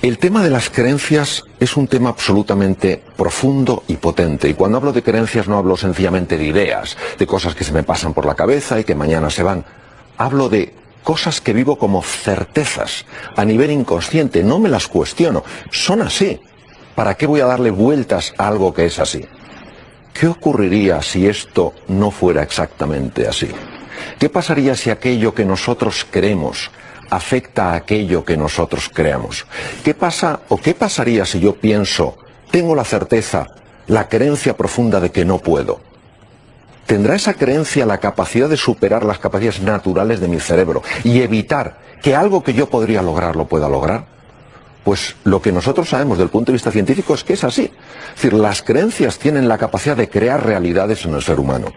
El tema de las creencias es un tema absolutamente profundo y potente. Y cuando hablo de creencias no hablo sencillamente de ideas, de cosas que se me pasan por la cabeza y que mañana se van. Hablo de cosas que vivo como certezas a nivel inconsciente. No me las cuestiono. Son así. ¿Para qué voy a darle vueltas a algo que es así? ¿Qué ocurriría si esto no fuera exactamente así? ¿Qué pasaría si aquello que nosotros queremos afecta a aquello que nosotros creamos? ¿Qué pasa o qué pasaría si yo pienso, tengo la certeza, la creencia profunda de que no puedo? ¿Tendrá esa creencia la capacidad de superar las capacidades naturales de mi cerebro y evitar que algo que yo podría lograr lo pueda lograr? Pues lo que nosotros sabemos desde el punto de vista científico es que es así. Es decir, las creencias tienen la capacidad de crear realidades en el ser humano.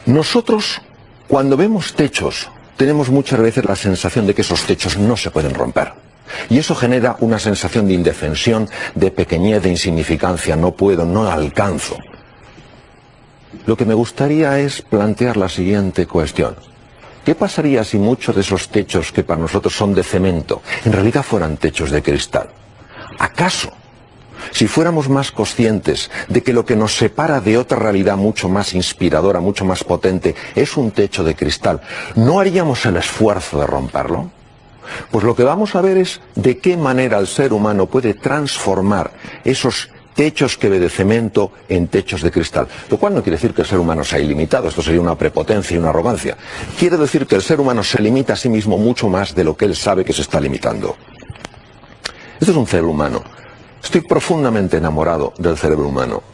Nosotros, cuando vemos techos, tenemos muchas veces la sensación de que esos techos no se pueden romper. Y eso genera una sensación de indefensión, de pequeñez, de insignificancia. No puedo, no alcanzo. Lo que me gustaría es plantear la siguiente cuestión. ¿Qué pasaría si muchos de esos techos que para nosotros son de cemento, en realidad fueran techos de cristal? ¿Acaso, si fuéramos más conscientes de que lo que nos separa de otra realidad mucho más inspiradora, mucho más potente, es un techo de cristal, no haríamos el esfuerzo de romperlo? Pues lo que vamos a ver es de qué manera el ser humano puede transformar esos techos que ve de cemento en techos de cristal. Lo cual no quiere decir que el ser humano sea ilimitado, esto sería una prepotencia y una arrogancia. Quiere decir que el ser humano se limita a sí mismo mucho más de lo que él sabe que se está limitando. Esto es un ser humano. Estoy profundamente enamorado del cerebro humano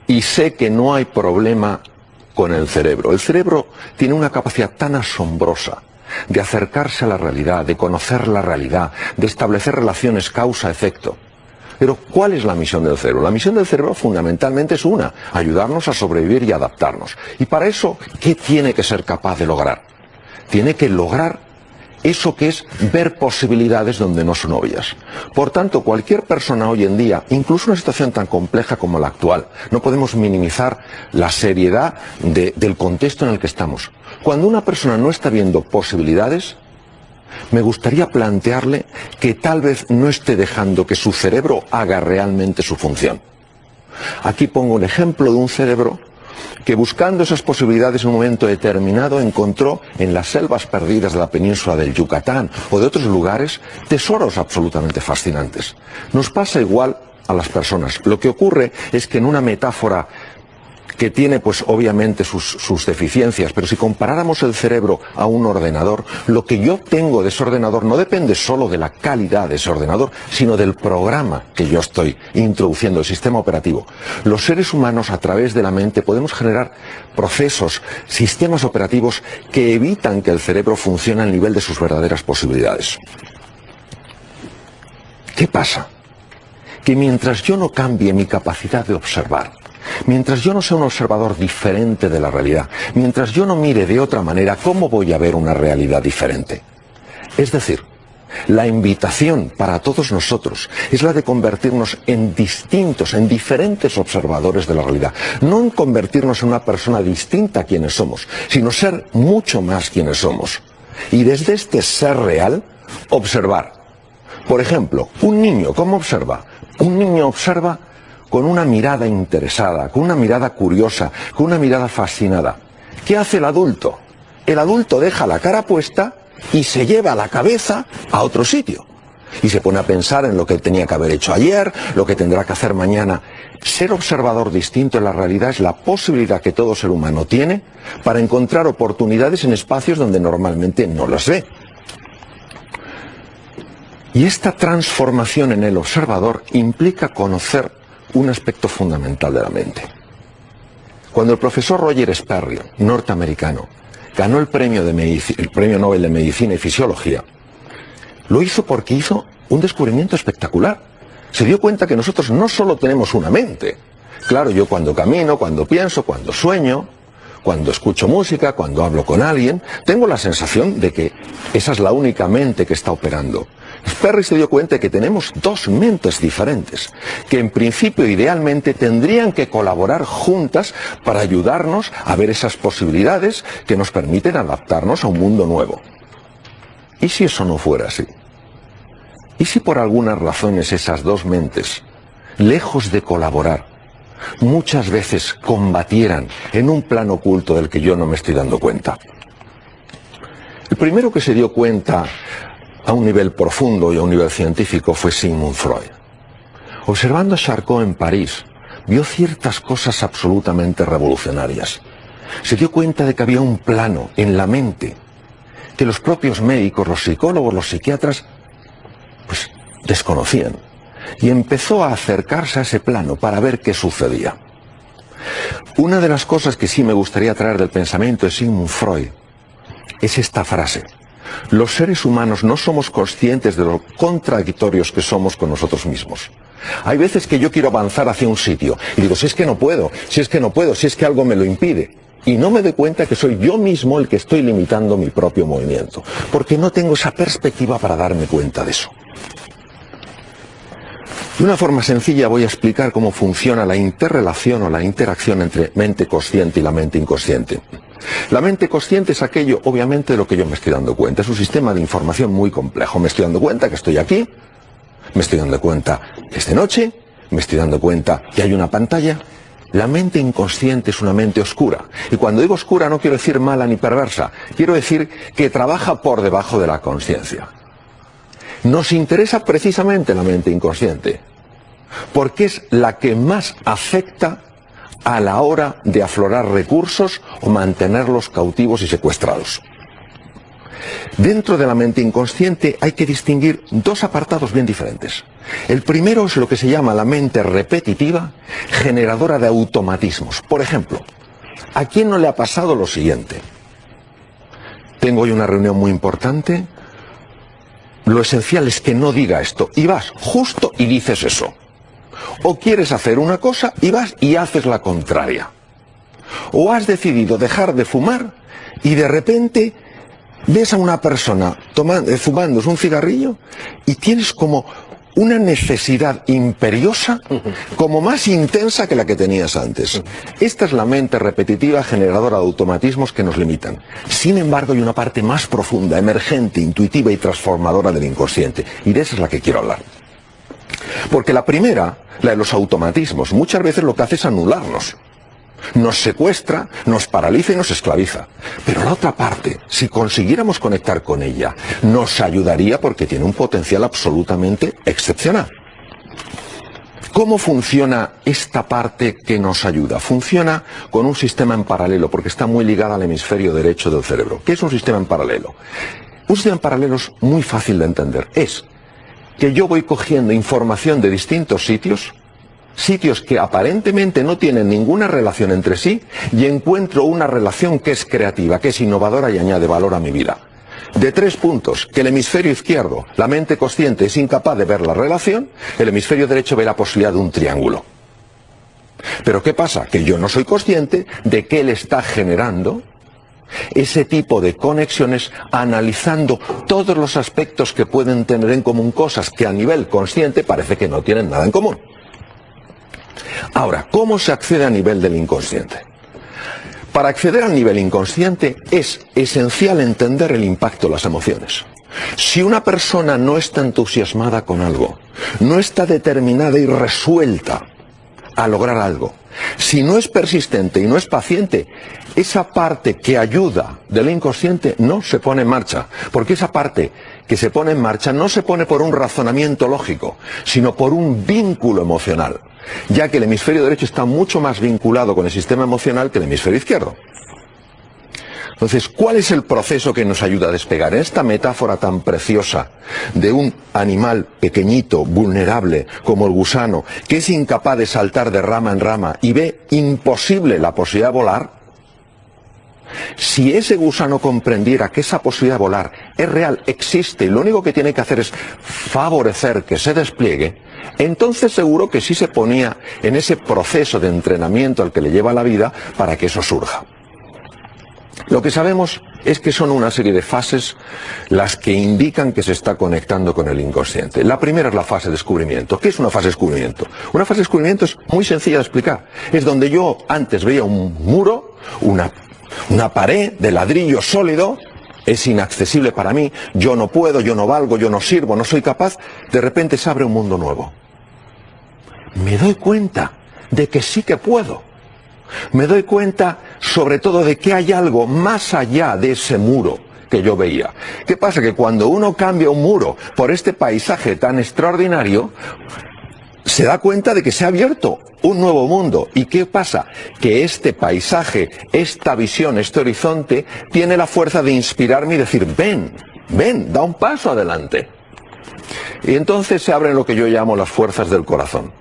y sé que no hay problema con el cerebro. El cerebro tiene una capacidad tan asombrosa de acercarse a la realidad, de conocer la realidad, de establecer relaciones causa-efecto. Pero ¿cuál es la misión del cerebro? La misión del cerebro fundamentalmente es una, ayudarnos a sobrevivir y adaptarnos. Y para eso, ¿qué tiene que ser capaz de lograr? Tiene que lograr eso que es ver posibilidades donde no son obvias. Por tanto, cualquier persona hoy en día, incluso una situación tan compleja como la actual, no podemos minimizar la seriedad del contexto en el que estamos. Cuando una persona no está viendo posibilidades, me gustaría plantearle que tal vez no esté dejando que su cerebro haga realmente su función. Aquí pongo un ejemplo de un cerebro que buscando esas posibilidades en un momento determinado encontró en las selvas perdidas de la península del Yucatán o de otros lugares tesoros absolutamente fascinantes. Nos pasa igual a las personas. Lo que ocurre es que en una metáfora que tiene pues obviamente sus deficiencias, pero si comparáramos el cerebro a un ordenador, lo que yo obtengo de ese ordenador no depende solo de la calidad de ese ordenador, sino del programa que yo estoy introduciendo, el sistema operativo. Los seres humanos a través de la mente podemos generar procesos, sistemas operativos que evitan que el cerebro funcione al nivel de sus verdaderas posibilidades. ¿Qué pasa? Que mientras yo no cambie mi capacidad de observar, mientras yo no sea un observador diferente de la realidad, mientras yo no mire de otra manera, ¿cómo voy a ver una realidad diferente? Es decir, la invitación para todos nosotros es la de convertirnos en distintos, en diferentes observadores de la realidad. No en convertirnos en una persona distinta a quienes somos, sino ser mucho más quienes somos. Y desde este ser real, observar. Por ejemplo, un niño, ¿cómo observa? Un niño observa con una mirada interesada, con una mirada curiosa, con una mirada fascinada. ¿Qué hace el adulto? El adulto deja la cara puesta y se lleva la cabeza a otro sitio. Y se pone a pensar en lo que tenía que haber hecho ayer, lo que tendrá que hacer mañana. Ser observador distinto en la realidad es la posibilidad que todo ser humano tiene para encontrar oportunidades en espacios donde normalmente no las ve. Y esta transformación en el observador implica conocer un aspecto fundamental de la mente. Cuando el profesor Roger Sperry, norteamericano, ganó el premio Nobel de Medicina y Fisiología, lo hizo porque hizo un descubrimiento espectacular. Se dio cuenta que nosotros no solo tenemos una mente. Claro, yo cuando camino, cuando pienso, cuando sueño, cuando escucho música, cuando hablo con alguien, tengo la sensación de que esa es la única mente que está operando. Sperry se dio cuenta de que tenemos dos mentes diferentes, que en principio idealmente tendrían que colaborar juntas para ayudarnos a ver esas posibilidades que nos permiten adaptarnos a un mundo nuevo. ¿Y si eso no fuera así? ¿Y si por algunas razones esas dos mentes, lejos de colaborar, muchas veces combatieran en un plano oculto del que yo no me estoy dando cuenta? El primero que se dio cuenta a un nivel profundo y a un nivel científico fue Sigmund Freud. Observando a Charcot en París, vio ciertas cosas absolutamente revolucionarias. Se dio cuenta de que había un plano en la mente que los propios médicos, los psicólogos, los psiquiatras, pues desconocían. Y empezó a acercarse a ese plano para ver qué sucedía. Una de las cosas que sí me gustaría traer del pensamiento de Sigmund Freud es esta frase: los seres humanos no somos conscientes de lo contradictorios que somos con nosotros mismos. Hay veces que yo quiero avanzar hacia un sitio y digo, si es que no puedo, si es que no puedo, si es que algo me lo impide. Y no me doy cuenta que soy yo mismo el que estoy limitando mi propio movimiento, porque no tengo esa perspectiva para darme cuenta de eso. De una forma sencilla voy a explicar cómo funciona la interrelación o la interacción entre mente consciente y la mente inconsciente. La mente consciente es aquello, obviamente, de lo que yo me estoy dando cuenta. Es un sistema de información muy complejo. Me estoy dando cuenta que estoy aquí, me estoy dando cuenta que es de noche, me estoy dando cuenta que hay una pantalla. La mente inconsciente es una mente oscura. Y cuando digo oscura no quiero decir mala ni perversa. Quiero decir que trabaja por debajo de la consciencia. Nos interesa precisamente la mente inconsciente, porque es la que más afecta a la hora de aflorar recursos o mantenerlos cautivos y secuestrados. Dentro de la mente inconsciente hay que distinguir dos apartados bien diferentes. El primero es lo que se llama la mente repetitiva, generadora de automatismos. Por ejemplo, ¿a quién no le ha pasado lo siguiente? Tengo hoy una reunión muy importante, lo esencial es que no diga esto, y vas justo y dices eso. O quieres hacer una cosa y vas y haces la contraria. O has decidido dejar de fumar y de repente ves a una persona fumándose un cigarrillo y tienes como una necesidad imperiosa, como más intensa que la que tenías antes. Esta es la mente repetitiva generadora de automatismos que nos limitan. Sin embargo, hay una parte más profunda, emergente, intuitiva y transformadora del inconsciente. Y de esa es la que quiero hablar. Porque la primera, la de los automatismos, muchas veces lo que hace es anularnos. Nos secuestra, nos paraliza y nos esclaviza. Pero la otra parte, si consiguiéramos conectar con ella, nos ayudaría porque tiene un potencial absolutamente excepcional. ¿Cómo funciona esta parte que nos ayuda? Funciona con un sistema en paralelo, porque está muy ligada al hemisferio derecho del cerebro. ¿Qué es un sistema en paralelo? Un sistema en paralelo es muy fácil de entender. Es que yo voy cogiendo información de distintos sitios que aparentemente no tienen ninguna relación entre sí, y encuentro una relación que es creativa, que es innovadora y añade valor a mi vida. De 3 puntos, que el hemisferio izquierdo, la mente consciente, es incapaz de ver la relación, el hemisferio derecho ve la posibilidad de un triángulo. Pero ¿qué pasa? Que yo no soy consciente de que él está generando ese tipo de conexiones, analizando todos los aspectos que pueden tener en común cosas que a nivel consciente parece que no tienen nada en común. Ahora, ¿cómo se accede a nivel del inconsciente? Para acceder al nivel inconsciente es esencial entender el impacto de las emociones. Si una persona no está entusiasmada con algo, no está determinada y resuelta a lograr algo, si no es persistente y no es paciente, esa parte que ayuda del inconsciente no se pone en marcha, porque esa parte que se pone en marcha no se pone por un razonamiento lógico, sino por un vínculo emocional, ya que el hemisferio derecho está mucho más vinculado con el sistema emocional que el hemisferio izquierdo. Entonces, ¿cuál es el proceso que nos ayuda a despegar? En esta metáfora tan preciosa de un animal pequeñito, vulnerable, como el gusano, que es incapaz de saltar de rama en rama y ve imposible la posibilidad de volar, si ese gusano comprendiera que esa posibilidad de volar es real, existe, y lo único que tiene que hacer es favorecer que se despliegue, entonces seguro que sí se ponía en ese proceso de entrenamiento al que le lleva la vida para que eso surja. Lo que sabemos es que son una serie de fases las que indican que se está conectando con el inconsciente. La primera es la fase de descubrimiento. ¿Qué es una fase de descubrimiento? Una fase de descubrimiento es muy sencilla de explicar. Es donde yo antes veía un muro, una pared de ladrillo sólido, es inaccesible para mí, yo no puedo, yo no valgo, yo no sirvo, no soy capaz, de repente se abre un mundo nuevo. Me doy cuenta de que sí que puedo. Me doy cuenta, sobre todo, de que hay algo más allá de ese muro que yo veía. ¿Qué pasa? Que cuando uno cambia un muro por este paisaje tan extraordinario, se da cuenta de que se ha abierto un nuevo mundo. ¿Y qué pasa? Que este paisaje, esta visión, este horizonte, tiene la fuerza de inspirarme y decir, ven, ven, da un paso adelante. Y entonces se abren lo que yo llamo las fuerzas del corazón.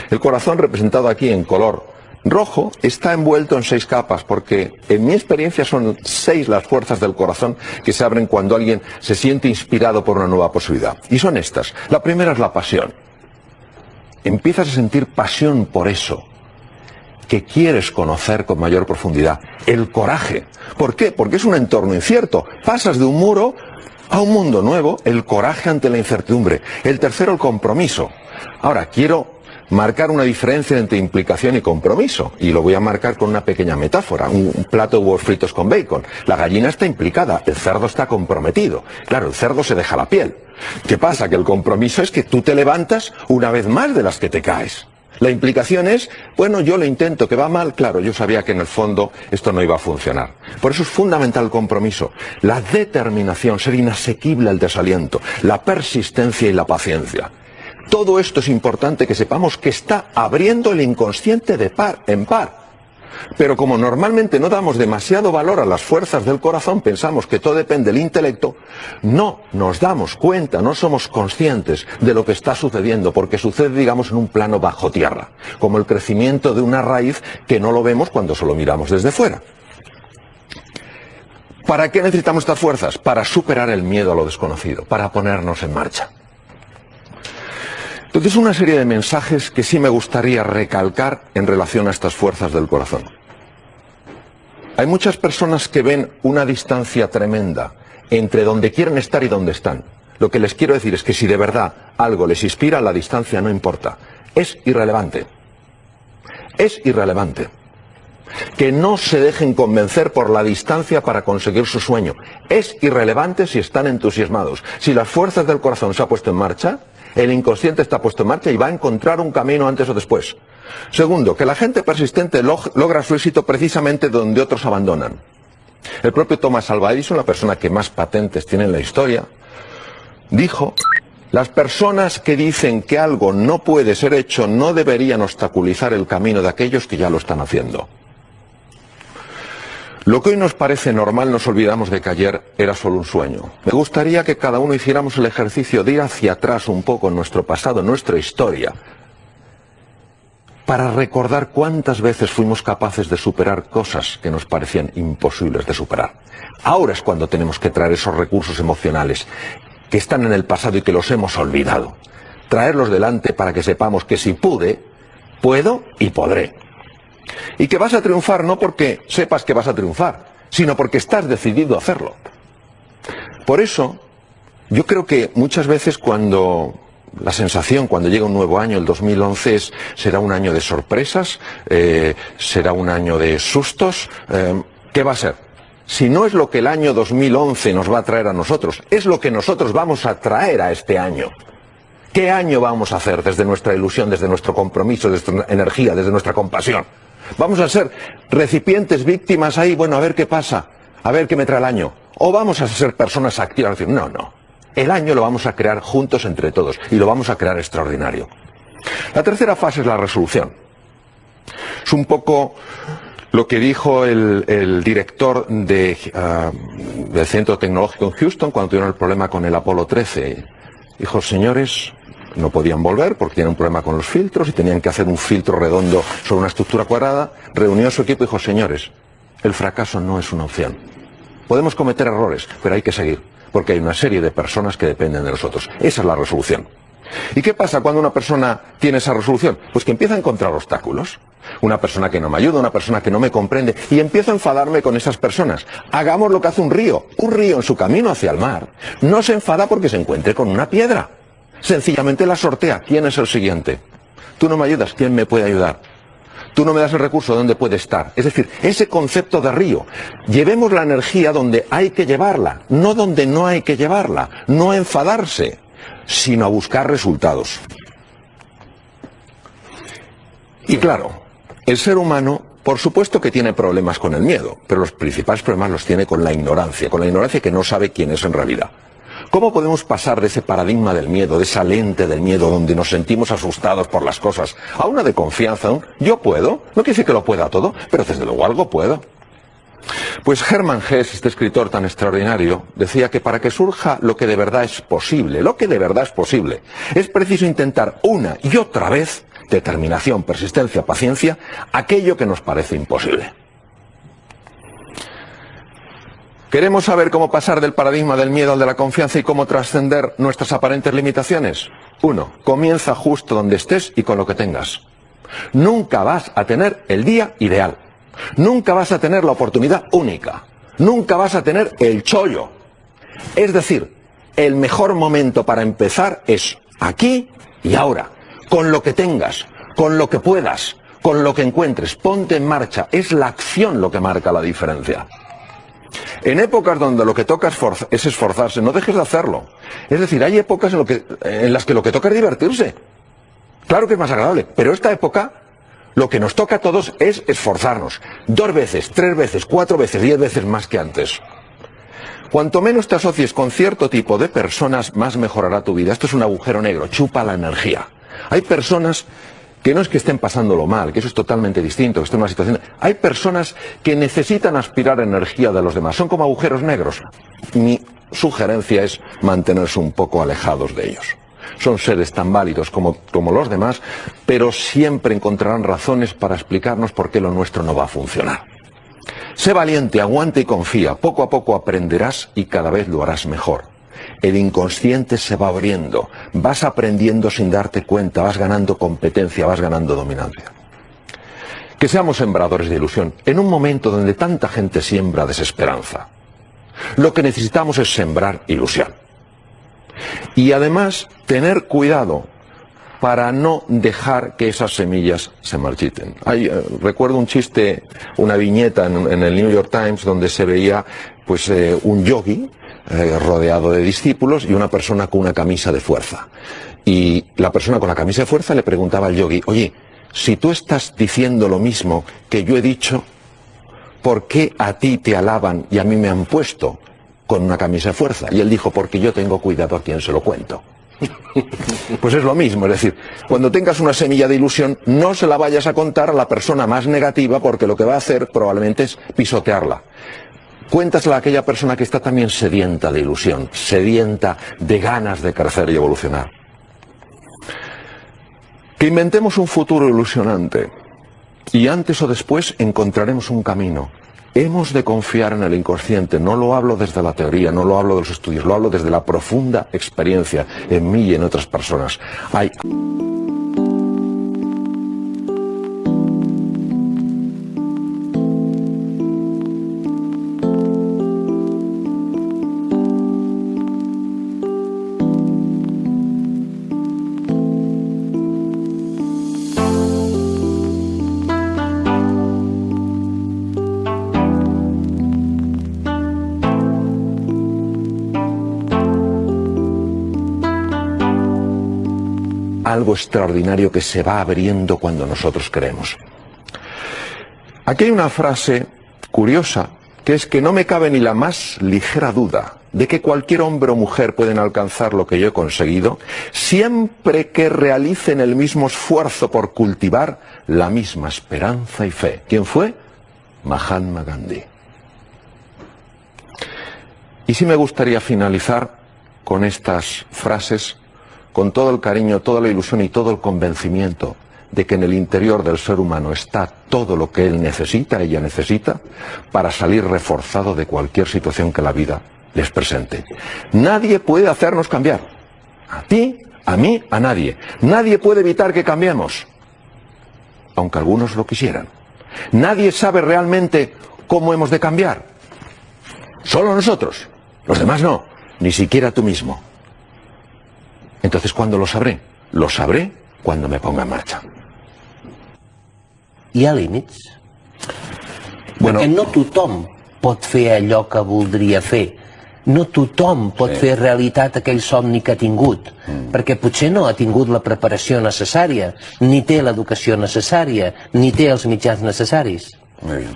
El corazón, representado aquí en color rojo, está envuelto en 6 capas, porque en mi experiencia son 6 las fuerzas del corazón que se abren cuando alguien se siente inspirado por una nueva posibilidad. Y son estas. La primera es la pasión. Empiezas a sentir pasión por eso que quieres conocer con mayor profundidad. El coraje. ¿Por qué? Porque es un entorno incierto. Pasas de un muro a un mundo nuevo. El coraje ante la incertidumbre. El tercero, el compromiso. Ahora, quiero marcar una diferencia entre implicación y compromiso, y lo voy a marcar con una pequeña metáfora, un plato de huevos fritos con bacon. La gallina está implicada, el cerdo está comprometido. Claro, el cerdo se deja la piel. ¿Qué pasa? Que el compromiso es que tú te levantas una vez más de las que te caes. La implicación es, bueno, yo lo intento, que va mal, claro, yo sabía que en el fondo esto no iba a funcionar. Por eso es fundamental el compromiso, la determinación, ser inasequible al desaliento, la persistencia y la paciencia. Todo esto es importante que sepamos que está abriendo el inconsciente de par en par. Pero como normalmente no damos demasiado valor a las fuerzas del corazón, pensamos que todo depende del intelecto, no nos damos cuenta, no somos conscientes de lo que está sucediendo, porque sucede, digamos, en un plano bajo tierra, como el crecimiento de una raíz que no lo vemos cuando solo miramos desde fuera. ¿Para qué necesitamos estas fuerzas? Para superar el miedo a lo desconocido, para ponernos en marcha. Entonces, una serie de mensajes que sí me gustaría recalcar en relación a estas fuerzas del corazón. Hay muchas personas que ven una distancia tremenda entre donde quieren estar y donde están. Lo que les quiero decir es que si de verdad algo les inspira, la distancia no importa. Es irrelevante. Es irrelevante. Que no se dejen convencer por la distancia para conseguir su sueño. Es irrelevante si están entusiasmados. Si las fuerzas del corazón se han puesto en marcha, el inconsciente está puesto en marcha y va a encontrar un camino antes o después. Segundo, que la gente persistente logra su éxito precisamente donde otros abandonan. El propio Thomas Alva Edison, la persona que más patentes tiene en la historia, dijo: las personas que dicen que algo no puede ser hecho no deberían obstaculizar el camino de aquellos que ya lo están haciendo. Lo que hoy nos parece normal, nos olvidamos de que ayer era solo un sueño. Me gustaría que cada uno hiciéramos el ejercicio de ir hacia atrás un poco en nuestro pasado, en nuestra historia, para recordar cuántas veces fuimos capaces de superar cosas que nos parecían imposibles de superar. Ahora es cuando tenemos que traer esos recursos emocionales que están en el pasado y que los hemos olvidado. Traerlos delante para que sepamos que si pude, puedo y podré. Y que vas a triunfar no porque sepas que vas a triunfar, sino porque estás decidido a hacerlo. Por eso, yo creo que muchas veces la sensación cuando llega un nuevo año, el 2011, será un año de sorpresas, será un año de sustos. ¿Qué va a ser? Si no es lo que el año 2011 nos va a traer a nosotros, es lo que nosotros vamos a traer a este año. ¿Qué año vamos a hacer desde nuestra ilusión, desde nuestro compromiso, desde nuestra energía, desde nuestra compasión? ¿Vamos a ser recipientes, víctimas ahí, bueno, a ver qué pasa, a ver qué me trae el año? ¿O vamos a ser personas activas? Decir, no, no. El año lo vamos a crear juntos entre todos y lo vamos a crear extraordinario. La tercera fase es la resolución. Es un poco lo que dijo el director del Centro Tecnológico en Houston cuando tuvieron el problema con el Apolo 13. Dijo, señores, no podían volver porque tenían un problema con los filtros y tenían que hacer un filtro redondo sobre una estructura cuadrada. Reunió a su equipo y dijo, señores, el fracaso no es una opción. Podemos cometer errores, pero hay que seguir, porque hay una serie de personas que dependen de nosotros. Esa es la resolución. ¿Y qué pasa cuando una persona tiene esa resolución? Pues que empieza a encontrar obstáculos. Una persona que no me ayuda, una persona que no me comprende, y empiezo a enfadarme con esas personas. Hagamos lo que hace un río. Un río en su camino hacia el mar no se enfada porque se encuentre con una piedra. Sencillamente la sortea. ¿Quién es el siguiente? Tú no me ayudas, ¿quién me puede ayudar? Tú no me das el recurso donde puede estar. Es decir, ese concepto de río. Llevemos la energía donde hay que llevarla, no donde no hay que llevarla. No a enfadarse, sino a buscar resultados. Y claro, el ser humano, por supuesto que tiene problemas con el miedo, pero los principales problemas los tiene con la ignorancia que no sabe quién es en realidad. ¿Cómo podemos pasar de ese paradigma del miedo, de esa lente del miedo donde nos sentimos asustados por las cosas, a una de confianza, un yo puedo? No quiere decir que lo pueda todo, pero desde luego algo puedo. Pues Hermann Hesse, este escritor tan extraordinario, decía que para que surja lo que de verdad es posible, es preciso intentar una y otra vez, determinación, persistencia, paciencia, aquello que nos parece imposible. ¿Queremos saber cómo pasar del paradigma del miedo al de la confianza y cómo trascender nuestras aparentes limitaciones? 1. Comienza justo donde estés y con lo que tengas. Nunca vas a tener el día ideal. Nunca vas a tener la oportunidad única. Nunca vas a tener el chollo. Es decir, el mejor momento para empezar es aquí y ahora. Con lo que tengas, con lo que puedas, con lo que encuentres. Ponte en marcha. Es la acción lo que marca la diferencia. En épocas donde lo que toca es esforzarse, no dejes de hacerlo. Es decir, hay épocas en las que lo que toca es divertirse. Claro que es más agradable, pero esta época, lo que nos toca a todos es esforzarnos. 2 veces, 3 veces, 4 veces, 10 veces más que antes. Cuanto menos te asocies con cierto tipo de personas, más mejorará tu vida. Esto es un agujero negro, chupa la energía. Hay personas que no es que estén pasándolo mal, que eso es totalmente distinto, que estén en una situación... Hay personas que necesitan aspirar energía de los demás, son como agujeros negros. Mi sugerencia es mantenerse un poco alejados de ellos. Son seres tan válidos como los demás, pero siempre encontrarán razones para explicarnos por qué lo nuestro no va a funcionar. Sé valiente, aguanta y confía, poco a poco aprenderás y cada vez lo harás mejor. El inconsciente se va abriendo, vas aprendiendo sin darte cuenta, vas ganando competencia, vas ganando dominancia. Que seamos sembradores de ilusión, en un momento donde tanta gente siembra desesperanza. Lo que necesitamos es sembrar ilusión. Y además, tener cuidado para no dejar que esas semillas se marchiten. Recuerdo un chiste, una viñeta en el New York Times donde se veía pues un yogi rodeado de discípulos y una persona con una camisa de fuerza. Y la persona con la camisa de fuerza le preguntaba al yogi, oye, si tú estás diciendo lo mismo que yo he dicho, ¿por qué a ti te alaban y a mí me han puesto con una camisa de fuerza? Y él dijo, porque yo tengo cuidado a quien se lo cuento. Pues es lo mismo, es decir, cuando tengas una semilla de ilusión, no se la vayas a contar a la persona más negativa, porque lo que va a hacer probablemente es pisotearla. Cuéntasela a aquella persona que está también sedienta de ilusión, sedienta de ganas de crecer y evolucionar. Que inventemos un futuro ilusionante y antes o después encontraremos un camino. Hemos de confiar en el inconsciente, no lo hablo desde la teoría, no lo hablo de los estudios, lo hablo desde la profunda experiencia en mí y en otras personas. Algo extraordinario que se va abriendo cuando nosotros creemos. Aquí hay una frase curiosa, que es que no me cabe ni la más ligera duda de que cualquier hombre o mujer pueden alcanzar lo que yo he conseguido, siempre que realicen el mismo esfuerzo por cultivar la misma esperanza y fe. ¿Quién fue? Mahatma Gandhi. Y sí me gustaría finalizar con estas frases, con todo el cariño, toda la ilusión y todo el convencimiento de que en el interior del ser humano está todo lo que él necesita, ella necesita, para salir reforzado de cualquier situación que la vida les presente. Nadie puede hacernos cambiar. A ti, a mí, a nadie. Nadie puede evitar que cambiemos, aunque algunos lo quisieran. Nadie sabe realmente cómo hemos de cambiar. Solo nosotros. Los demás no. Ni siquiera tú mismo. Entonces, ¿cuándo lo sabré? Lo sabré cuando me ponga en marcha. hi ha límits? Perquè no tothom pot fer allò que voldria fer. No tothom pot fer realitat aquell somni que ha tingut, perquè potser no ha tingut la preparació necessària, ni té l'educació necessària, ni té els mitjans necessaris. Muy bien.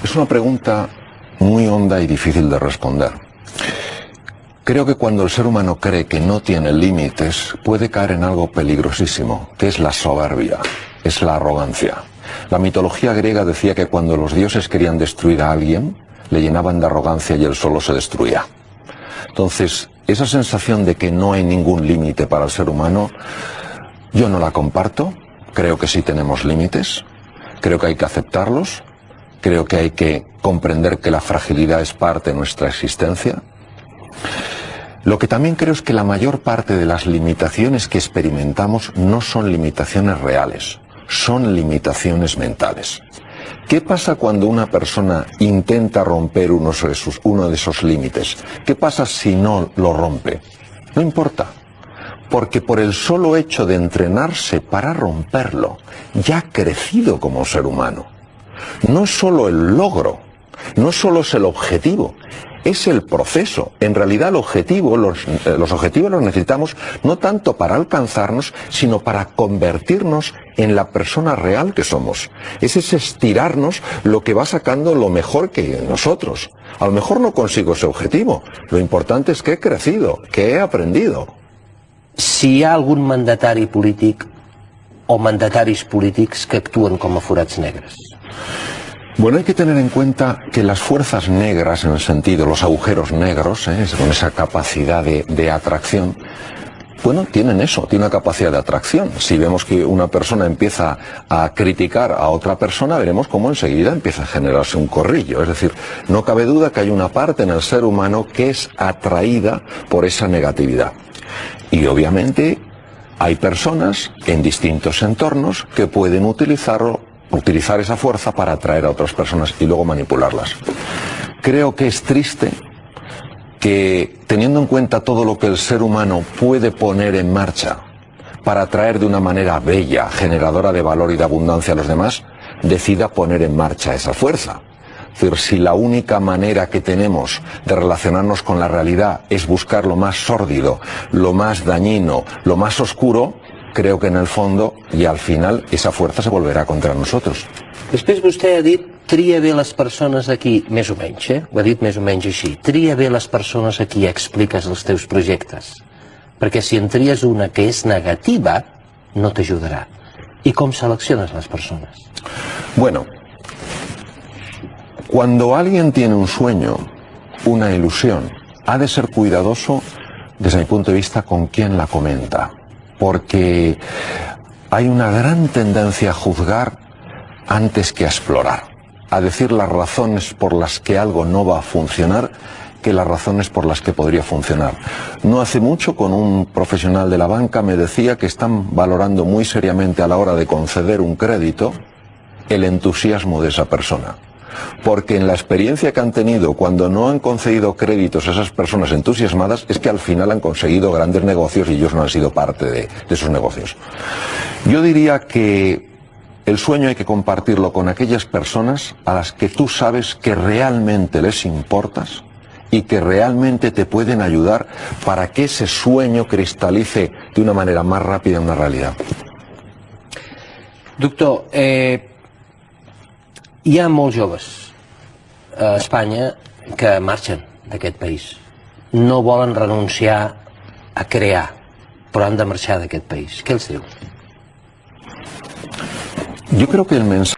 Es una pregunta muy honda y difícil de responder. Creo que cuando el ser humano cree que no tiene límites, puede caer en algo peligrosísimo, que es la soberbia, es la arrogancia. La mitología griega decía que cuando los dioses querían destruir a alguien, le llenaban de arrogancia y él solo se destruía. Entonces, esa sensación de que no hay ningún límite para el ser humano, yo no la comparto. Creo que sí tenemos límites, creo que hay que aceptarlos, creo que hay que comprender que la fragilidad es parte de nuestra existencia. Lo que también creo es que la mayor parte de las limitaciones que experimentamos no son limitaciones reales, son limitaciones mentales. ¿Qué pasa cuando una persona intenta romper uno de esos límites? ¿Qué pasa si no lo rompe? No importa, porque por el solo hecho de entrenarse para romperlo, ya ha crecido como ser humano. No es solo el logro, no solo es el objetivo, es el proceso. En realidad el objetivo, los objetivos los necesitamos no tanto para alcanzarnos, sino para convertirnos en la persona real que somos. Es ese estirarnos lo que va sacando lo mejor que nosotros. A lo mejor no consigo ese objetivo. Lo importante es que he crecido, que he aprendido. Si hi ha algun mandatari polític o mandataris polítics que actuen com a forats negres. Bueno, hay que tener en cuenta que las fuerzas negras, en el sentido, los agujeros negros, con esa capacidad de atracción, bueno, tienen eso, tienen una capacidad de atracción. Si vemos que una persona empieza a criticar a otra persona, veremos cómo enseguida empieza a generarse un corrillo. Es decir, no cabe duda que hay una parte en el ser humano que es atraída por esa negatividad. Y obviamente hay personas en distintos entornos que pueden utilizar esa fuerza para atraer a otras personas y luego manipularlas. Creo que es triste que, teniendo en cuenta todo lo que el ser humano puede poner en marcha para atraer de una manera bella, generadora de valor y de abundancia a los demás, decida poner en marcha esa fuerza. Es decir, si la única manera que tenemos de relacionarnos con la realidad es buscar lo más sórdido, lo más dañino, lo más oscuro, creo que en el fondo y al final esa fuerza se volverà contra nosotros. Després vostè ha dit, tria bé les persones aquí, més o menys, ho ha dit més o menys així, tria bé les persones a qui expliques els teus projectes, perquè si en tries una que és negativa, no t'ajudarà. I com selecciones les persones? Bueno, cuando alguien tiene un sueño, una ilusión, ha de ser cuidadoso, desde mi punto de vista, con quién la comenta. Porque hay una gran tendencia a juzgar antes que a explorar, a decir las razones por las que algo no va a funcionar que las razones por las que podría funcionar. No hace mucho, con un profesional de la banca, me decía que están valorando muy seriamente a la hora de conceder un crédito el entusiasmo de esa persona. Porque en la experiencia que han tenido cuando no han concedido créditos a esas personas entusiasmadas es que al final han conseguido grandes negocios y ellos no han sido parte de esos negocios. Yo diría que el sueño hay que compartirlo con aquellas personas a las que tú sabes que realmente les importas y que realmente te pueden ayudar para que ese sueño cristalice de una manera más rápida en una realidad. Doctor, hi ha molts joves a Espanya que marxen d'aquest país. No volen renunciar a crear, però han de marxar d'aquest país. Què els diu? Yo creo que el mensaje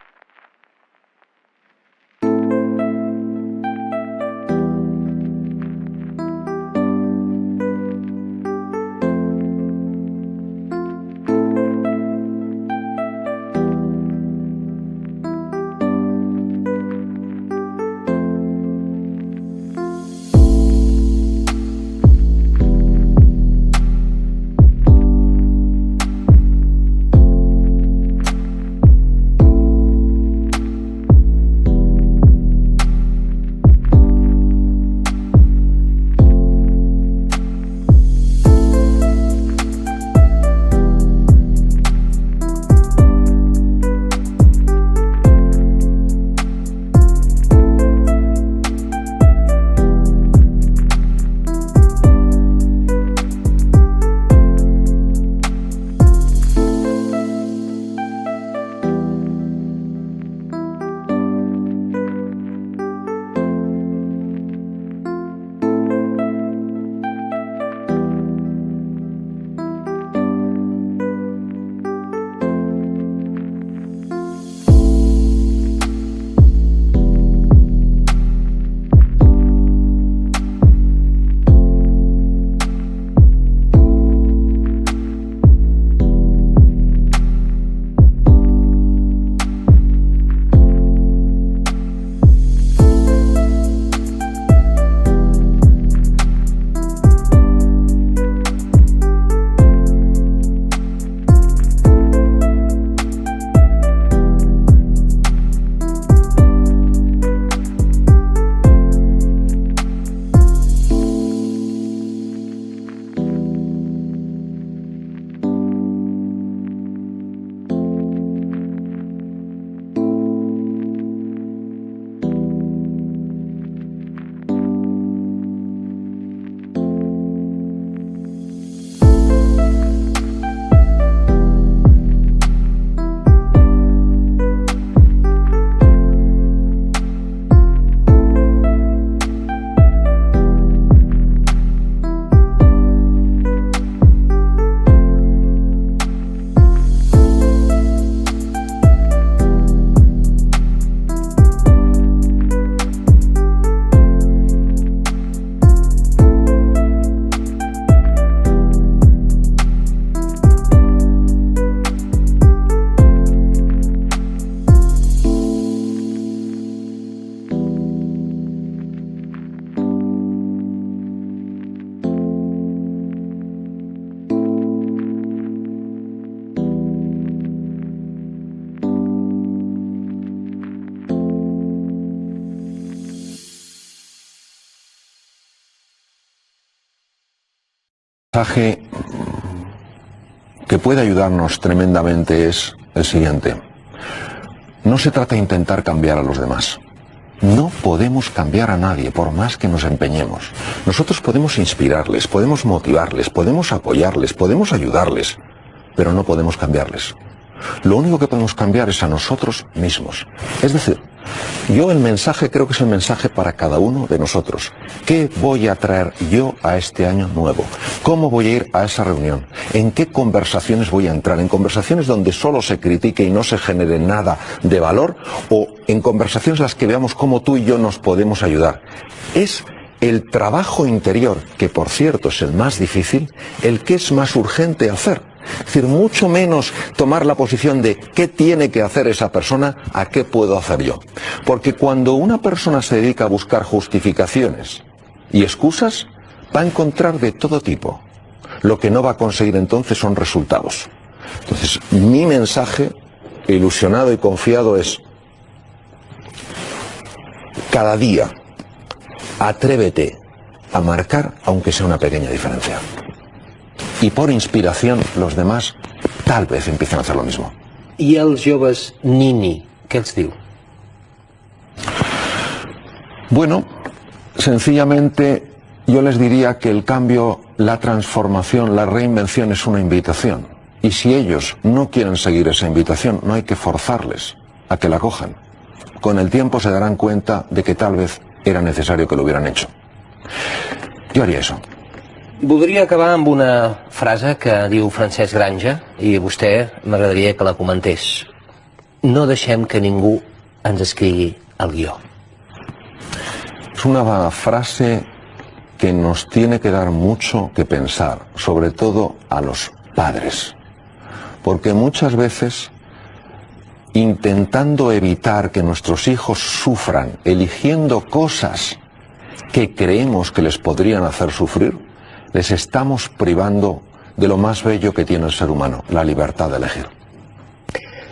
mensaje que puede ayudarnos tremendamente es el siguiente. No se trata de intentar cambiar a los demás. No podemos cambiar a nadie, por más que nos empeñemos. Nosotros podemos inspirarles, podemos motivarles, podemos apoyarles, podemos ayudarles, pero no podemos cambiarles. Lo único que podemos cambiar es a nosotros mismos. Es decir, yo el mensaje creo que es el mensaje para cada uno de nosotros. ¿Qué voy a traer yo a este año nuevo? ¿Cómo voy a ir a esa reunión? ¿En qué conversaciones voy a entrar? ¿En conversaciones donde solo se critique y no se genere nada de valor? ¿O en conversaciones en las que veamos cómo tú y yo nos podemos ayudar? Es el trabajo interior, que por cierto es el más difícil, el que es más urgente hacer. Es decir, mucho menos tomar la posición de qué tiene que hacer esa persona a qué puedo hacer yo. Porque cuando una persona se dedica a buscar justificaciones y excusas, va a encontrar de todo tipo. Lo que no va a conseguir entonces son resultados. Entonces, mi mensaje, ilusionado y confiado, es: cada día, atrévete a marcar, aunque sea una pequeña diferencia. Y por inspiración, los demás tal vez empiecen a hacer lo mismo. I els joves Nini, què els diu? Bueno, sencillamente yo les diría que el cambio, la transformación, la reinvención es una invitación. Y si ellos no quieren seguir esa invitación, no hay que forzarles a que la cojan. Con el tiempo se darán cuenta de que tal vez era necesario que lo hubieran hecho. Yo haría eso. Voldria acabar amb una frase que diu Francesc Granja, i vostè m'agradaria que la comentés. No deixem que ningú ens escrigui el guió. Es una frase que nos tiene que dar mucho que pensar, sobre todo a los padres. Porque muchas veces, intentando evitar que nuestros hijos sufran, eligiendo cosas que creemos que les podrían hacer sufrir, les estamos privando de lo más bello que tiene el ser humano, la libertad de elegir.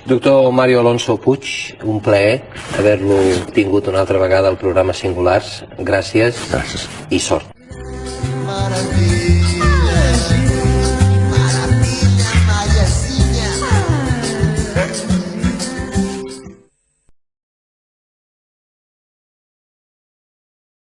Doctor Mario Alonso Puig, un plaer haver-lo tingut una altra vegada al programa Singulars. Gràcies. Gràcies. I sort.